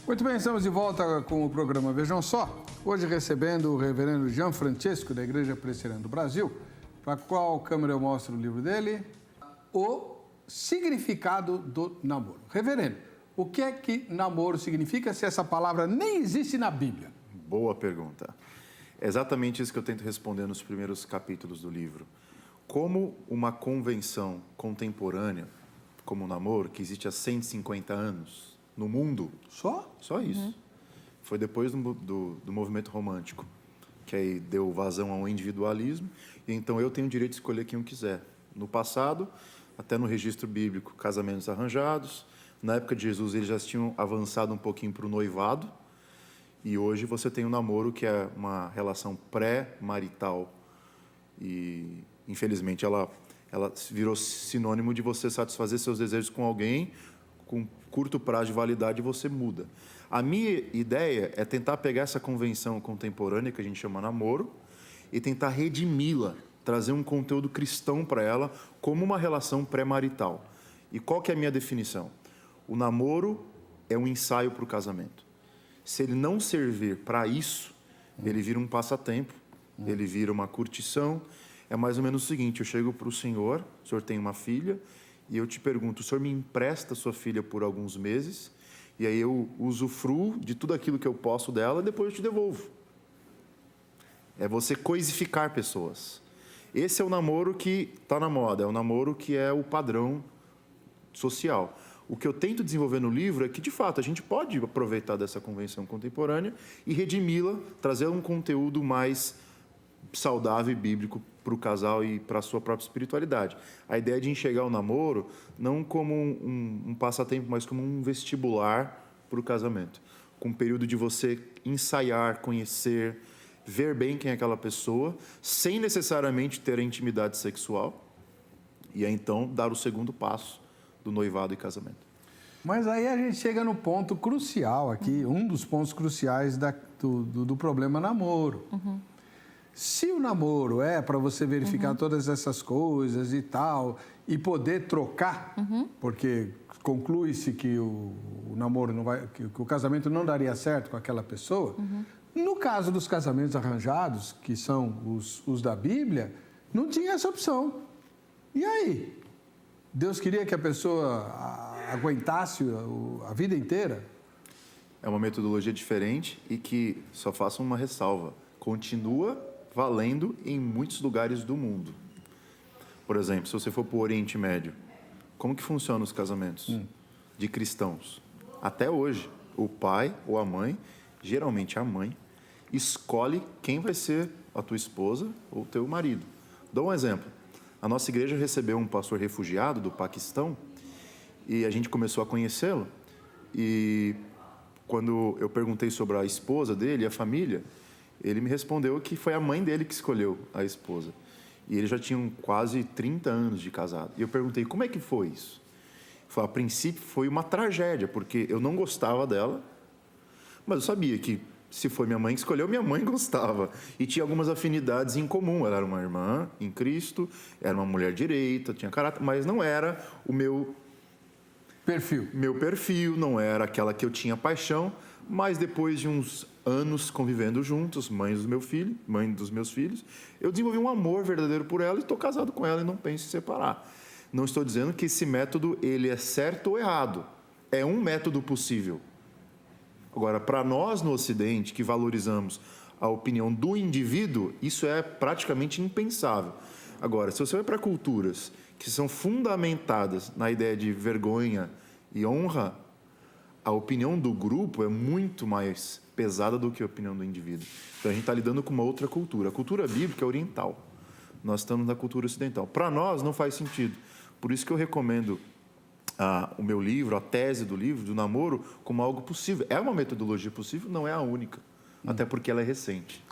Muito bem, estamos de volta com o programa Vejam Só. Hoje recebendo o reverendo Gianfrancesco, da Igreja Presbiteriana do Brasil, para qual câmera eu mostro o livro dele, O Significado do Namoro. Reverendo, o que é que namoro significa se essa palavra nem existe na Bíblia? Boa pergunta. É exatamente isso que eu tento responder nos primeiros capítulos do livro. Como uma convenção contemporânea, como o namoro, que existe há 150 anos no mundo... Só isso. Uhum. Foi depois do movimento romântico, que aí deu vazão ao individualismo, e então eu tenho o direito de escolher quem eu quiser. No passado, até no registro bíblico, casamentos arranjados. Na época de Jesus, eles já tinham avançado um pouquinho para o noivado, e hoje você tem o namoro, que é uma relação pré-marital, e infelizmente ela virou sinônimo de você satisfazer seus desejos com alguém, com curto prazo de validade você muda. A minha ideia é tentar pegar essa convenção contemporânea, que a gente chama namoro, e tentar redimi-la, trazer um conteúdo cristão para ela, como uma relação pré-marital. E qual que é a minha definição? O namoro é um ensaio para o casamento. Se ele não servir para isso, ele vira um passatempo, ele vira uma curtição. É mais ou menos o seguinte: eu chego para o senhor tem uma filha, e eu te pergunto, o senhor me empresta sua filha por alguns meses, e aí eu usufruo de tudo aquilo que eu posso dela, e depois eu te devolvo. É você coisificar pessoas. Esse é o namoro que está na moda, é o namoro que é o padrão social. O que eu tento desenvolver no livro é que, de fato, a gente pode aproveitar dessa convenção contemporânea e redimi-la, trazer um conteúdo mais saudável e bíblico para o casal e para a sua própria espiritualidade. A ideia de enxergar o namoro não como um passatempo, mas como um vestibular para o casamento. Com um período de você ensaiar, conhecer, ver bem quem é aquela pessoa, sem necessariamente ter a intimidade sexual, e aí, então, dar o segundo passo do noivado e casamento. Mas aí a gente chega no ponto crucial aqui, um dos pontos cruciais do problema namoro. Uhum. Se o namoro é para você verificar todas essas coisas e tal, e poder trocar, porque conclui-se que o namoro não vai, que o casamento não daria certo com aquela pessoa, no caso dos casamentos arranjados, que são os da Bíblia, não tinha essa opção. E aí? Deus queria que a pessoa aguentasse a vida inteira? É uma metodologia diferente e que, só faço uma ressalva, continua valendo em muitos lugares do mundo. Por exemplo, se você for para o Oriente Médio, como que funcionam os casamentos de cristãos? Até hoje, o pai ou a mãe, geralmente a mãe, escolhe quem vai ser a tua esposa ou o teu marido. Dou um exemplo. A nossa igreja recebeu um pastor refugiado do Paquistão e a gente começou a conhecê-lo. E quando eu perguntei sobre a esposa dele e a família, ele me respondeu que foi a mãe dele que escolheu a esposa. E eles já tinham quase 30 anos de casado. E eu perguntei, como é que foi isso? Ele falou, a princípio foi uma tragédia, porque eu não gostava dela, mas eu sabia que se foi minha mãe que escolheu, minha mãe gostava. E tinha algumas afinidades em comum. Ela era uma irmã em Cristo, era uma mulher direita, tinha caráter, mas não era o meu perfil, não era aquela que eu tinha paixão. Mas depois de uns anos convivendo juntos, mãe dos meus filhos, eu desenvolvi um amor verdadeiro por ela e estou casado com ela e não penso em separar. Não estou dizendo que esse método ele é certo ou errado. É um método possível. Agora, para nós no Ocidente, que valorizamos a opinião do indivíduo, isso é praticamente impensável. Agora, se você vai para culturas que são fundamentadas na ideia de vergonha e honra, a opinião do grupo é muito mais pesada do que a opinião do indivíduo. Então, a gente está lidando com uma outra cultura. A cultura bíblica é oriental. Nós estamos na cultura ocidental. Para nós, não faz sentido. Por isso que eu recomendo o meu livro, a tese do livro, do namoro, como algo possível. É uma metodologia possível, não é a única. Até porque ela é recente.